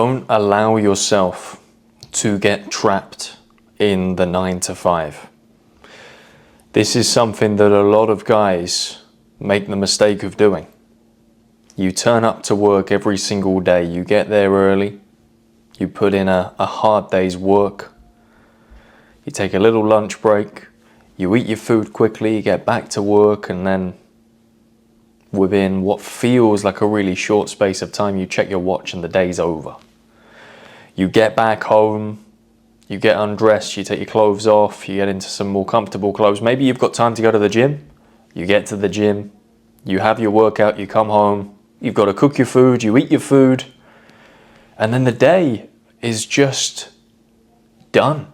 Don't allow yourself to get trapped in the 9 to 5. This is something that a lot of guys make the mistake of doing. You turn up to work every single day, you get there early, you put in a hard day's work, you take a little lunch break, you eat your food quickly, you get back to work, and then within what feels like a really short space of time, you check your watch and the day's over. You get back home, you get undressed, you take your clothes off, you get into some more comfortable clothes. Maybe you've got time to go to the gym. You get to the gym, you have your workout, you come home, you've got to cook your food, you eat your food, and then the day is just done.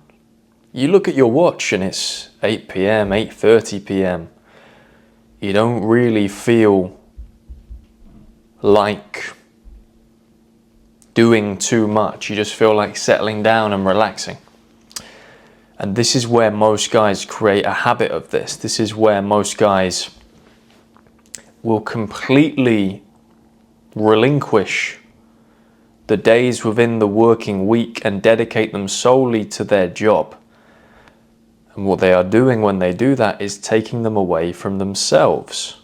You look at your watch and it's 8 p.m., 8:30 p.m. You don't really feel like doing too much. You just feel like settling down and relaxing. And this is where most guys create a habit of this. This is where most guys will completely relinquish the days within the working week and dedicate them solely to their job. And what they are doing when they do that is taking them away from themselves.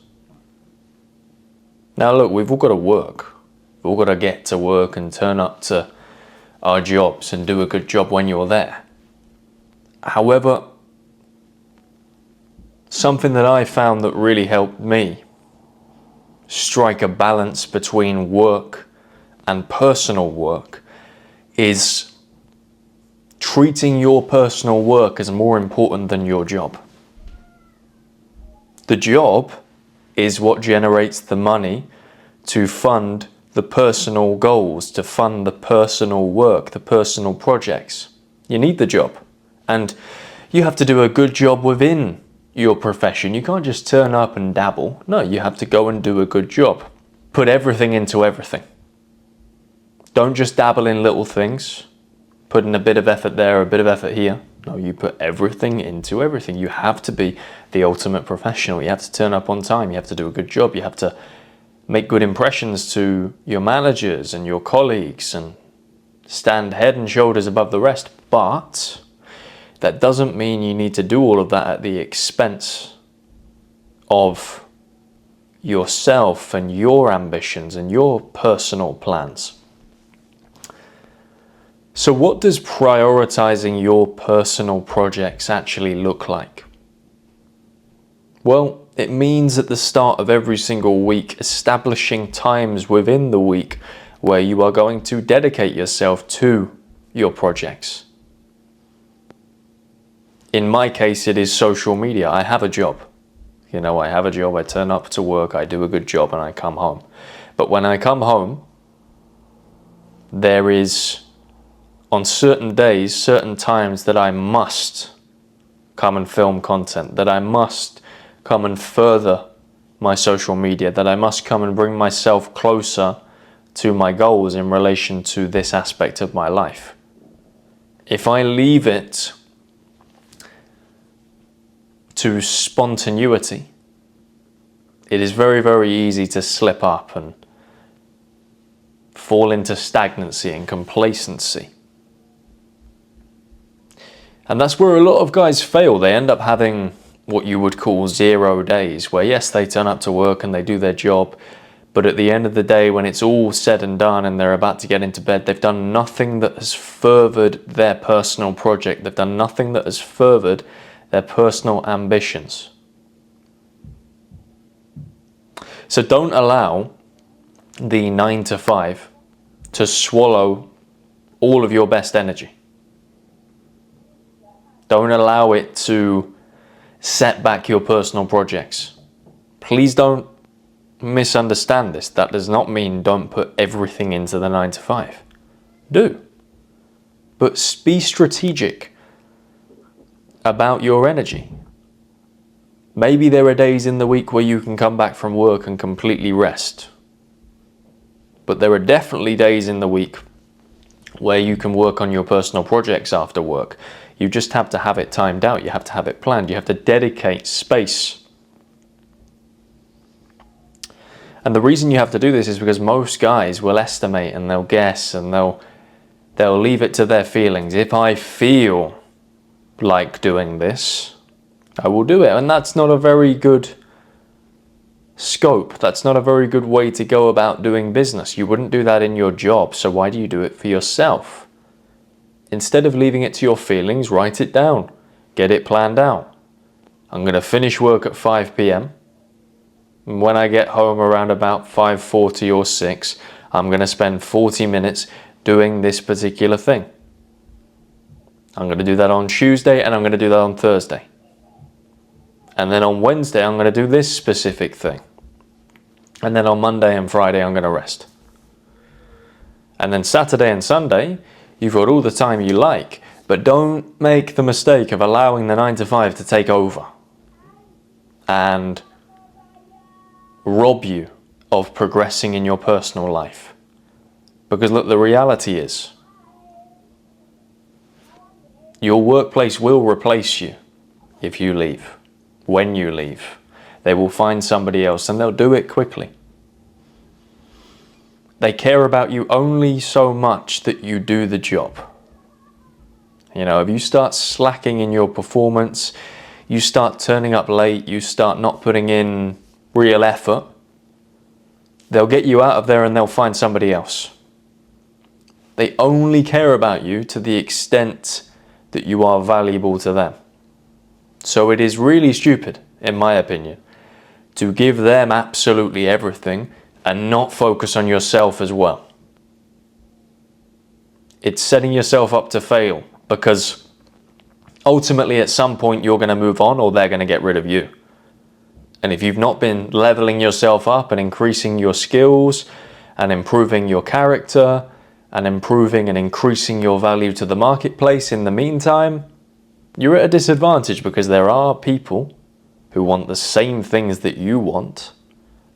Now look, we've all got to work. We've all got to get to work and turn up to our jobs and do a good job when you're there. However, something that I found that really helped me strike a balance between work and personal work is treating your personal work as more important than your job. The job is what generates the money to fund the personal goals, to fund the personal work, the personal projects. You need the job, and you have to do a good job within your profession. You can't just turn up and dabble. No, you have to go and do a good job. Put everything into everything. Don't just dabble in little things, put in a bit of effort there, a bit of effort here. No, you put everything into everything. You have to be the ultimate professional. You have to turn up on time. You have to do a good job. You have to make good impressions to your managers and your colleagues and stand head and shoulders above the rest. But that doesn't mean you need to do all of that at the expense of yourself and your ambitions and your personal plans. So what does prioritizing your personal projects actually look like? Well, it means at the start of every single week, establishing times within the week where you are going to dedicate yourself to your projects. In my case, it is social media. I have a job. You know, I have a job, I turn up to work, I do a good job, and I come home. But when I come home, there is, on certain days, certain times that I must come and film content, that I must come and further my social media, that I must come and bring myself closer to my goals in relation to this aspect of my life. If I leave it to spontaneity, it is very, very easy to slip up and fall into stagnancy and complacency. And that's where a lot of guys fail. They end up having what you would call 0 days, where yes, they turn up to work and they do their job, but at the end of the day, when it's all said and done and they're about to get into bed, they've done nothing that has furthered their personal project. They've done nothing that has furthered their personal ambitions. So don't allow the 9 to 5 to swallow all of your best energy. Don't allow it to set back your personal projects. Please don't misunderstand this. That does not mean don't put everything into the 9 to 5. Do. But be strategic about your energy. Maybe there are days in the week where you can come back from work and completely rest. But there are definitely days in the week where you can work on your personal projects after work. You just have to have it timed out. You have to have it planned. You have to dedicate space. And the reason you have to do this is because most guys will estimate and they'll guess and they'll They'll leave it to their feelings. If I feel like doing this, I will do it. And that's not a very good scope. That's not a very good way to go about doing business. You wouldn't do that in your job, so why do you do it for yourself? Instead of leaving it to your feelings, write it down. Get it planned out. I'm going to finish work at 5 p.m. And when I get home around about 5:40 or 6, I'm going to spend 40 minutes doing this particular thing. I'm going to do that on Tuesday and I'm going to do that on Thursday. And then on Wednesday, I'm going to do this specific thing. And then on Monday and Friday, I'm going to rest. And then Saturday and Sunday, you've got all the time you like, but don't make the mistake of allowing the 9 to 5 to take over and rob you of progressing in your personal life. Because look, the reality is, your workplace will replace you if you leave. When you leave, they will find somebody else and they'll do it quickly. They care about you only so much that you do the job. You know, if you start slacking in your performance, you start turning up late, you start not putting in real effort, they'll get you out of there and they'll find somebody else. They only care about you to the extent that you are valuable to them. So it is really stupid, in my opinion, to give them absolutely everything and not focus on yourself as well. It's setting yourself up to fail, because ultimately at some point you're going to move on or they're going to get rid of you. And if you've not been leveling yourself up and increasing your skills and improving your character and improving and increasing your value to the marketplace in the meantime, you're at a disadvantage, because there are people who want the same things that you want,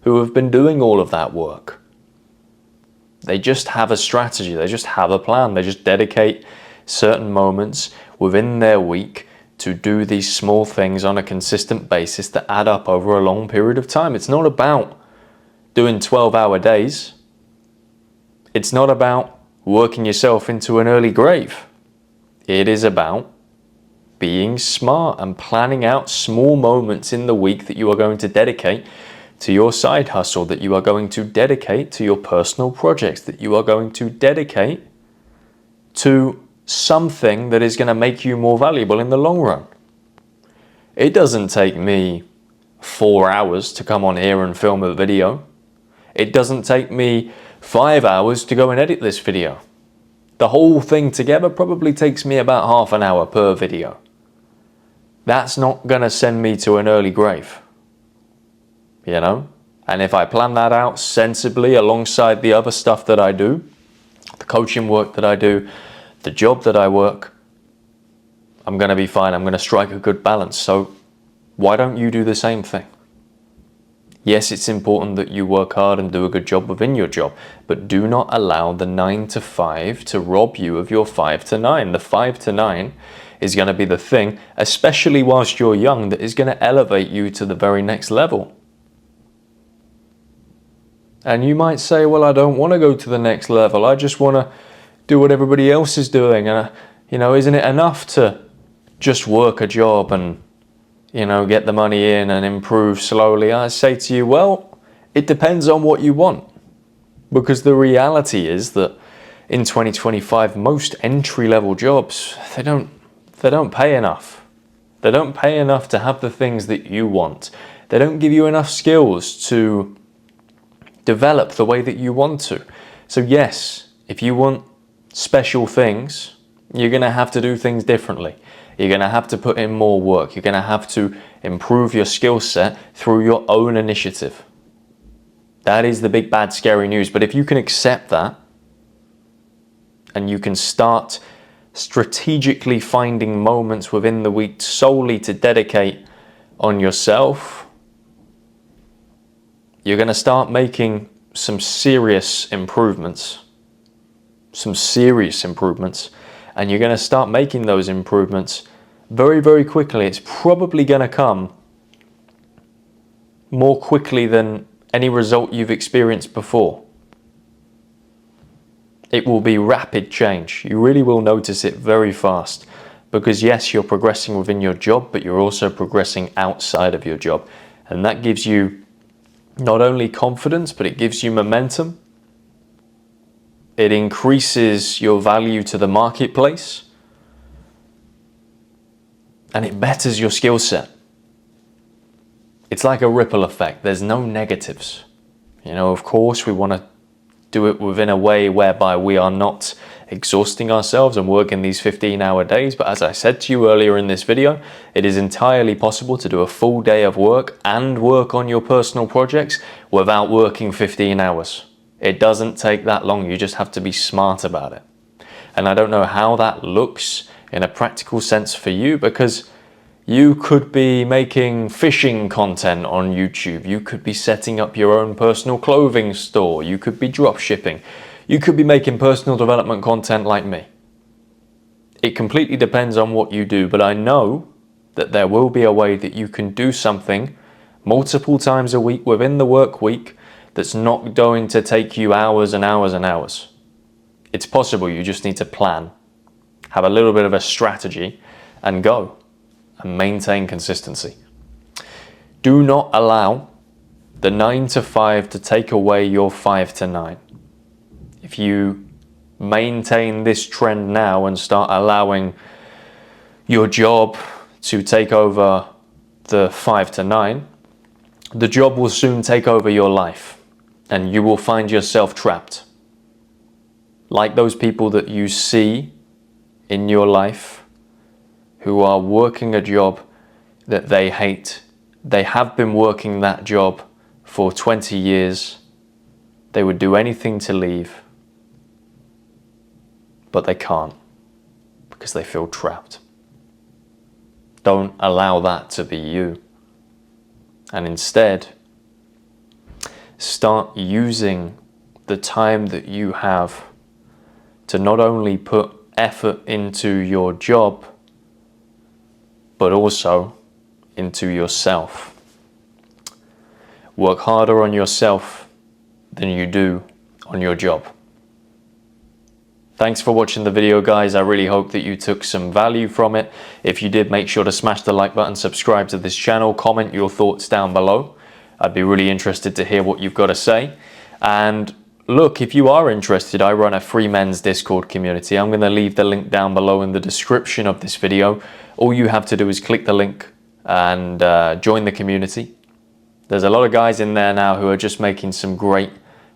who have been doing all of that work. They just have a strategy, they just have a plan, they just dedicate certain moments within their week to do these small things on a consistent basis that add up over a long period of time. It's not about doing 12-hour days. It's not about working yourself into an early grave. It is about being smart and planning out small moments in the week that you are going to dedicate to your side hustle, that you are going to dedicate to your personal projects, that you are going to dedicate to something that is going to make you more valuable in the long run. It doesn't take me 4 hours to come on here and film a video. It doesn't take me 5 hours to go and edit this video. The whole thing together probably takes me about half an hour per video. That's not going to send me to an early grave, you know? And if I plan that out sensibly alongside the other stuff that I do, the coaching work that I do, the job that I work, I'm going to be fine. I'm going to strike a good balance. So why don't you do the same thing? Yes, it's important that you work hard and do a good job within your job, but do not allow the 9 to 5 to rob you of your 5 to 9. The 5 to 9 is going to be the thing, especially whilst you're young, that is going to elevate you to the very next level. And you might say, well, I don't want to go to the next level. I just want to do what everybody else is doing. And, you know, isn't it enough to just work a job and, you know, get the money in and improve slowly? I say to you, well, it depends on what you want. Because the reality is that in 2025, most entry-level jobs, they don't pay enough. They don't pay enough to have the things that you want. They don't give you enough skills to develop the way that you want to. So yes, if you want special things, you're going to have to do things differently. You're going to have to put in more work. You're going to have to improve your skill set through your own initiative. That is the big, bad, scary news. But if you can accept that and you can start strategically finding moments within the week solely to dedicate on yourself, you're going to start making some serious improvements. And you're going to start making those improvements very, very quickly. It's probably going to come more quickly than any result you've experienced before. It will be rapid change. You really will notice it very fast because yes, you're progressing within your job, but you're also progressing outside of your job. And that gives you not only confidence, but it gives you momentum. It increases your value to the marketplace and it betters your skill set. It's like a ripple effect. There's no negatives. You know, of course, we want to do it within a way whereby we are not exhausting ourselves and working these 15-hour days. But as I said to you earlier in this video, it is entirely possible to do a full day of work and work on your personal projects without working 15 hours. It doesn't take that long. You just have to be smart about it. And I don't know how that looks in a practical sense for you, because you could be making fishing content on YouTube. You could be setting up your own personal clothing store. You could be drop shipping. You could be making personal development content like me. It completely depends on what you do, but I know that there will be a way that you can do something multiple times a week within the work week that's not going to take you hours and hours and hours. It's possible. You just need to plan, have a little bit of a strategy, and go and maintain consistency. Do not allow the 9 to 5 to take away your 5 to 9. If you maintain this trend now and start allowing your job to take over the 5 to 9, the job will soon take over your life and you will find yourself trapped. Like those people that you see in your life who are working a job that they hate. They have been working that job for 20 years. They would do anything to leave, but they can't because they feel trapped. Don't allow that to be you. And instead, start using the time that you have to not only put effort into your job, but also into yourself. Work harder on yourself than you do on your job. Thanks for watching the video, guys. I really hope that you took some value from it. If you did, make sure to smash the like button, subscribe to this channel, comment your thoughts down below. I'd be really interested to hear what you've got to say. And look, if you are interested, I run a free men's Discord community. I'm going to leave the link down below in the description of this video. All you have to do is click the link and join the community. There's a lot of guys in there now who are just making some great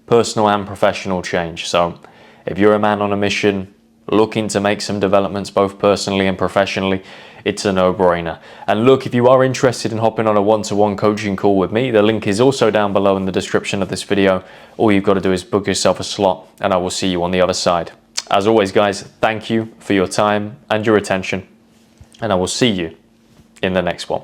personal and professional change. So if you're a man on a mission, looking to make some developments both personally and professionally, it's a no-brainer. And look, if you are interested in hopping on a one-to-one coaching call with me, the link is also down below in the description of this video. All you've got to do is book yourself a slot and I will see you on the other side. As always, guys, thank you for your time and your attention, and I will see you in the next one.